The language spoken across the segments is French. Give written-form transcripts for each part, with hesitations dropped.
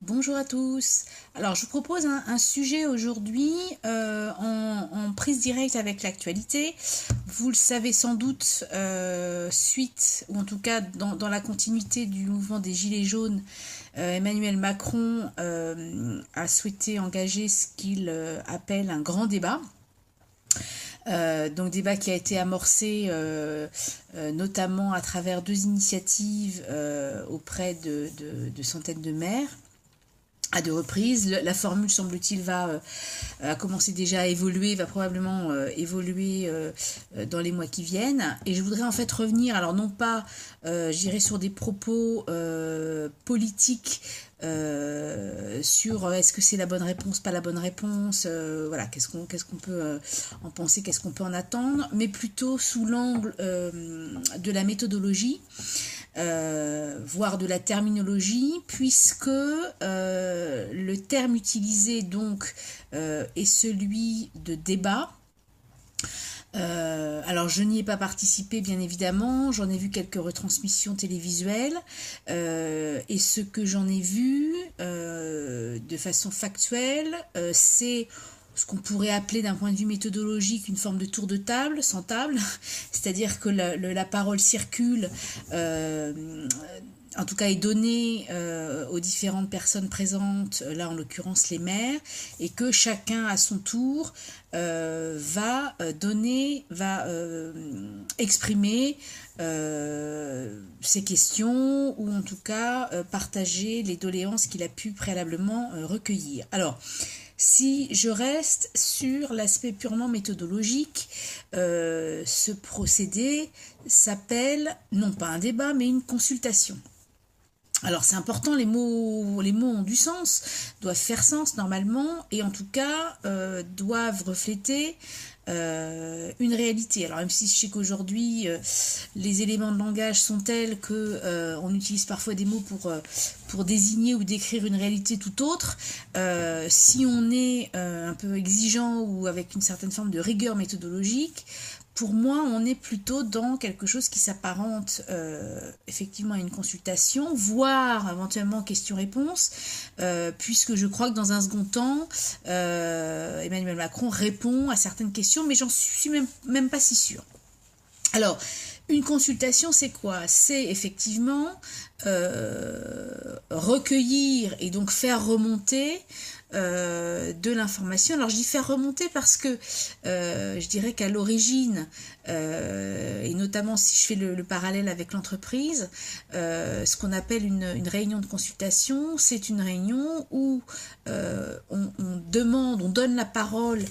Bonjour à tous. Alors, je vous propose un sujet aujourd'hui en prise directe avec l'actualité. Vous le savez sans doute, suite, ou en tout cas dans la continuité du mouvement des Gilets jaunes, Emmanuel Macron a souhaité engager ce qu'il appelle un grand débat. Donc débat qui a été amorcé notamment à travers deux initiatives auprès de centaines de maires à deux reprises. La formule, semble-t-il, a commencé déjà à évoluer, va probablement évoluer dans les mois qui viennent. Et je voudrais en fait revenir, alors non pas, je dirais, sur des propos politiques, sur est-ce que c'est la bonne réponse, pas la bonne réponse, voilà, qu'est-ce qu'on peut en penser, qu'est-ce qu'on peut en attendre, mais plutôt sous l'angle de la méthodologie. Voire de la terminologie, puisque le terme utilisé donc est celui de débat. Alors je n'y ai pas participé bien évidemment, j'en ai vu quelques retransmissions télévisuelles et ce que j'en ai vu de façon factuelle, c'est ce qu'on pourrait appeler d'un point de vue méthodologique une forme de tour de table, sans table, c'est-à-dire que la parole circule, en tout cas est donnée aux différentes personnes présentes, là en l'occurrence les maires, et que chacun à son tour va exprimer ses questions ou en tout cas partager les doléances qu'il a pu préalablement recueillir. Alors, si je reste sur l'aspect purement méthodologique, ce procédé s'appelle non pas un débat, mais une consultation. Alors c'est important, les mots ont du sens, doivent faire sens normalement, et en tout cas doivent refléter une réalité. Alors même si je sais qu'aujourd'hui les éléments de langage sont tels que on utilise parfois des mots pour désigner ou décrire une réalité tout autre, si on est un peu exigeant ou avec une certaine forme de rigueur méthodologique, pour moi, on est plutôt dans quelque chose qui s'apparente effectivement à une consultation, voire éventuellement question-réponse, puisque je crois que dans un second temps, Emmanuel Macron répond à certaines questions, mais j'en suis même pas si sûre. Alors, une consultation, c'est quoi? C'est effectivement recueillir et donc faire remonter de l'information. Alors je dis faire remonter parce que je dirais qu'à l'origine, et notamment si je fais le parallèle avec l'entreprise, ce qu'on appelle une réunion de consultation, c'est une réunion où on donne la parole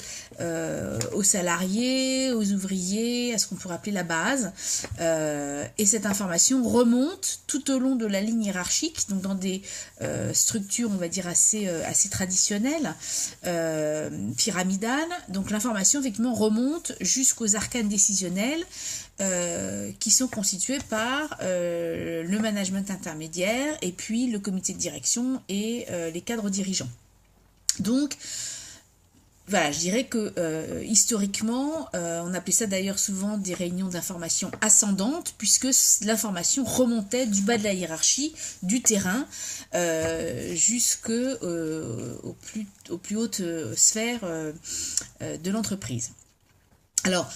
aux salariés, aux ouvriers, à ce qu'on pourrait appeler la base, et cette information remonte tout au long de la ligne hiérarchique, donc dans des structures, on va dire, assez traditionnelles, pyramidales. Donc l'information, effectivement, remonte jusqu'aux arcanes décisionnels qui sont constitués par le management intermédiaire et puis le comité de direction et les cadres dirigeants. Donc, voilà, je dirais que historiquement, on appelait ça d'ailleurs souvent des réunions d'information ascendantes, puisque l'information remontait du bas de la hiérarchie, du terrain, jusqu'aux plus hautes sphères de l'entreprise. Alors,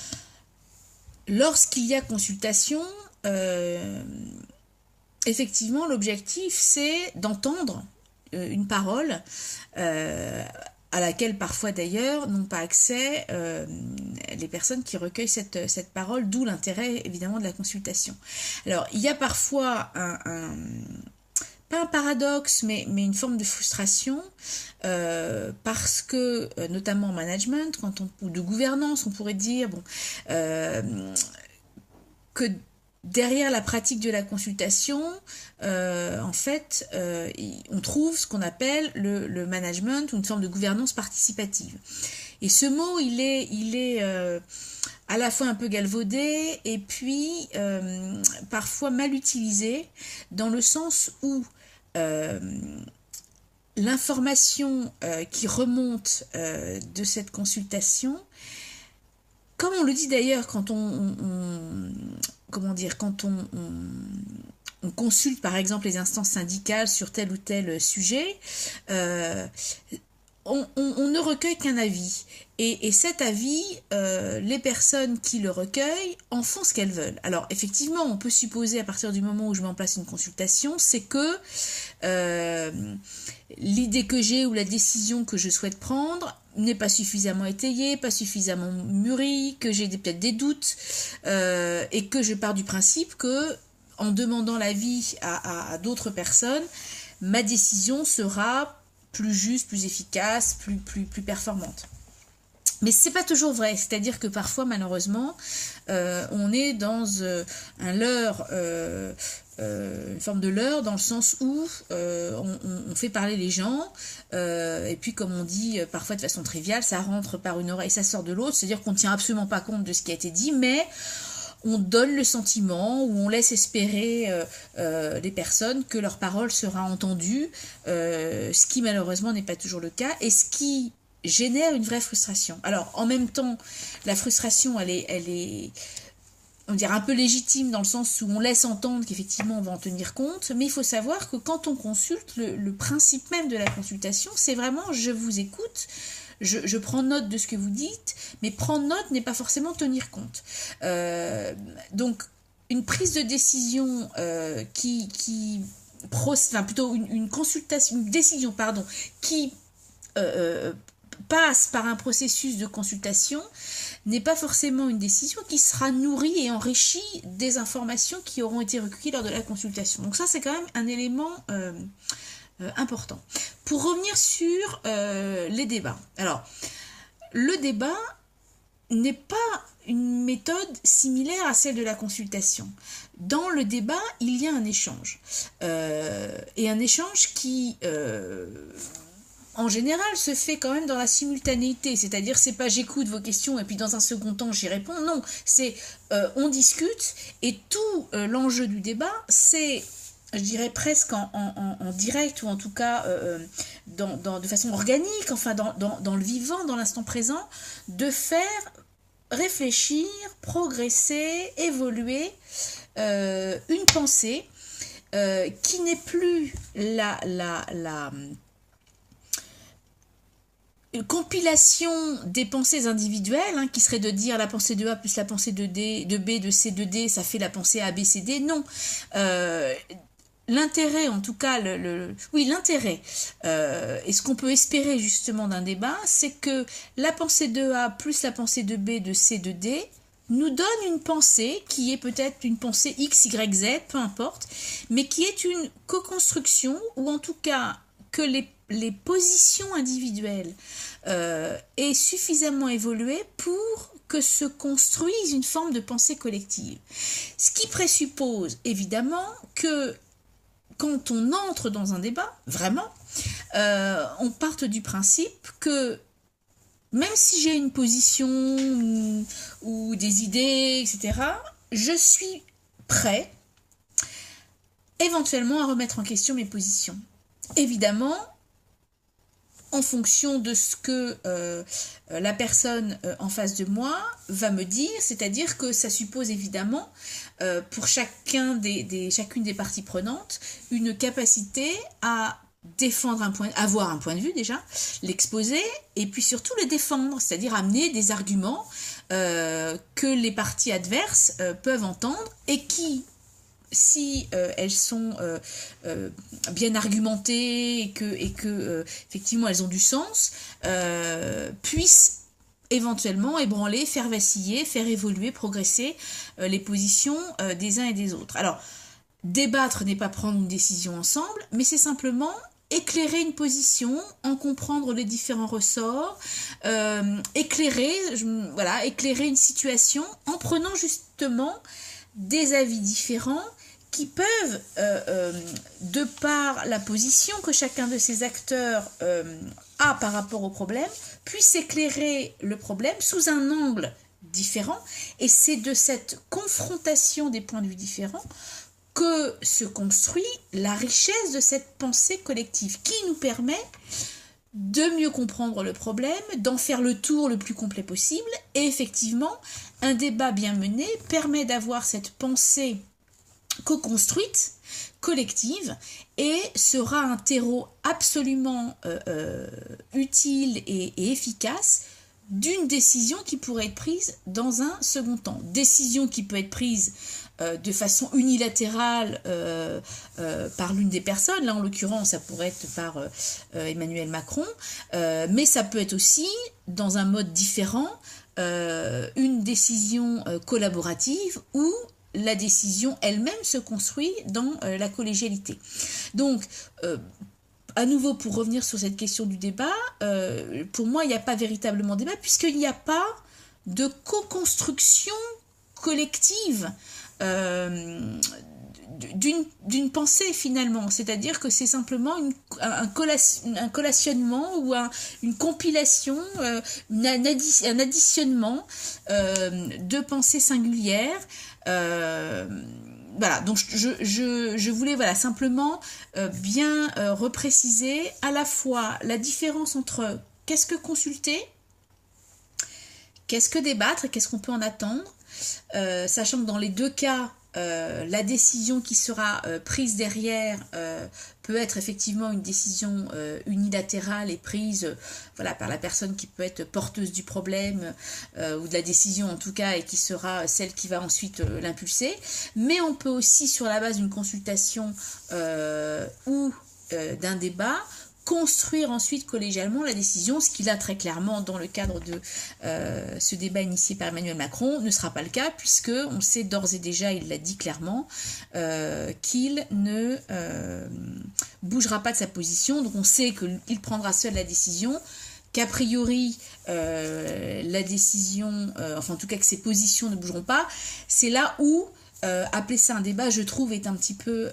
lorsqu'il y a consultation, effectivement, l'objectif, c'est d'entendre une parole à laquelle parfois d'ailleurs n'ont pas accès les personnes qui recueillent cette parole, d'où l'intérêt évidemment de la consultation. Alors il y a parfois pas un paradoxe, mais une forme de frustration, parce que, notamment en management, ou de gouvernance, on pourrait dire, que derrière la pratique de la consultation, en fait, on trouve ce qu'on appelle le management ou une forme de gouvernance participative. Et ce mot, il est à la fois un peu galvaudé et puis parfois mal utilisé, dans le sens où l'information qui remonte de cette consultation, comme on le dit d'ailleurs quand quand on on consulte par exemple les instances syndicales sur tel ou tel sujet, on ne recueille qu'un avis. Et cet avis, les personnes qui le recueillent en font ce qu'elles veulent. Alors effectivement, on peut supposer à partir du moment où je mets en place une consultation, c'est que l'idée que j'ai ou la décision que je souhaite prendre n'est pas suffisamment étayée, pas suffisamment mûrie, que j'ai peut-être des doutes, et que je pars du principe que en demandant l'avis à d'autres personnes, ma décision sera plus juste, plus efficace, plus performante. Mais c'est pas toujours vrai, c'est-à-dire que parfois, malheureusement, on est dans un leurre, une forme de leurre, dans le sens où on fait parler les gens, et puis comme on dit parfois de façon triviale, ça rentre par une oreille, ça sort de l'autre, c'est-à-dire qu'on ne tient absolument pas compte de ce qui a été dit, mais on donne le sentiment ou on laisse espérer les personnes que leur parole sera entendue, ce qui malheureusement n'est pas toujours le cas, et ce qui génère une vraie frustration. Alors en même temps, la frustration elle est on dirait un peu légitime dans le sens où on laisse entendre qu'effectivement on va en tenir compte, mais il faut savoir que quand on consulte, le principe même de la consultation, c'est vraiment je vous écoute, je prends note de ce que vous dites, mais prendre note n'est pas forcément tenir compte. Donc une prise de décision plutôt une consultation, une décision pardon, qui passe par un processus de consultation n'est pas forcément une décision qui sera nourrie et enrichie des informations qui auront été recueillies lors de la consultation. Donc ça, c'est quand même un élément important. Pour revenir sur les débats. Alors, le débat n'est pas une méthode similaire à celle de la consultation. Dans le débat, il y a un échange. Et un échange qui... en général, se fait quand même dans la simultanéité, c'est-à-dire c'est pas j'écoute vos questions et puis dans un second temps j'y réponds, non, c'est on discute et tout l'enjeu du débat, c'est, je dirais presque en direct ou en tout cas de façon organique, enfin dans le vivant, dans l'instant présent, de faire réfléchir, progresser, évoluer une pensée qui n'est plus une compilation des pensées individuelles, hein, qui serait de dire la pensée de A plus la pensée de D, de B, de C, de D, ça fait la pensée A, B, C, D. Non. L'intérêt, en tout cas, l'intérêt, et ce qu'on peut espérer justement d'un débat, c'est que la pensée de A plus la pensée de B, de C, de D, nous donne une pensée qui est peut-être une pensée X, Y, Z, peu importe, mais qui est une co-construction, ou en tout cas que les positions individuelles aient suffisamment évolué pour que se construise une forme de pensée collective. Ce qui présuppose évidemment que quand on entre dans un débat, vraiment, on parte du principe que même si j'ai une position ou des idées, etc., je suis prêt éventuellement à remettre en question mes positions. Évidemment, en fonction de ce que la personne en face de moi va me dire, c'est-à-dire que ça suppose évidemment pour chacune des parties prenantes une capacité à défendre avoir un point de vue déjà, l'exposer et puis surtout le défendre, c'est-à-dire amener des arguments que les parties adverses peuvent entendre et qui, si elles sont bien argumentées et que effectivement elles ont du sens, puissent éventuellement ébranler, faire vaciller, faire évoluer, progresser les positions des uns et des autres. Alors, débattre n'est pas prendre une décision ensemble, mais c'est simplement éclairer une position, en comprendre les différents ressorts, éclairer une situation en prenant justement des avis différents qui peuvent, de par la position que chacun de ces acteurs a par rapport au problème, puisse éclairer le problème sous un angle différent. Et c'est de cette confrontation des points de vue différents que se construit la richesse de cette pensée collective qui nous permet de mieux comprendre le problème, d'en faire le tour le plus complet possible. Et effectivement, un débat bien mené permet d'avoir cette pensée co-construite, collective, et sera un terreau absolument utile et efficace d'une décision qui pourrait être prise dans un second temps. Décision qui peut être prise de façon unilatérale par l'une des personnes, là en l'occurrence ça pourrait être par Emmanuel Macron, mais ça peut être aussi dans un mode différent, une décision collaborative où la décision elle-même se construit dans la collégialité. Donc, à nouveau, pour revenir sur cette question du débat, pour moi, il n'y a pas véritablement débat, puisqu'il n'y a pas de co-construction collective d'une pensée, finalement. C'est-à-dire que c'est simplement un collationnement ou une compilation, un additionnement de pensées singulières. Voilà, donc je voulais simplement bien repréciser à la fois la différence entre qu'est-ce que consulter, qu'est-ce que débattre et qu'est-ce qu'on peut en attendre, sachant que dans les deux cas, la décision qui sera prise derrière peut être effectivement une décision unilatérale et prise par la personne qui peut être porteuse du problème ou de la décision en tout cas, et qui sera celle qui va ensuite l'impulser. Mais on peut aussi, sur la base d'une consultation ou d'un débat, construire ensuite collégialement la décision, ce qui là très clairement dans le cadre de ce débat initié par Emmanuel Macron ne sera pas le cas, puisque on sait d'ores et déjà, il l'a dit clairement, qu'il ne bougera pas de sa position. Donc on sait qu'il prendra seul la décision, qu'a priori la décision, enfin en tout cas que ses positions ne bougeront pas. C'est là où appeler ça un débat, je trouve, est un petit peu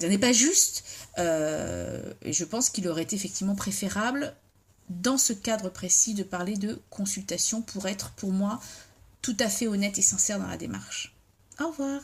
n'est pas juste, et je pense qu'il aurait été effectivement préférable dans ce cadre précis de parler de consultation pour être pour moi tout à fait honnête et sincère dans la démarche. Au revoir.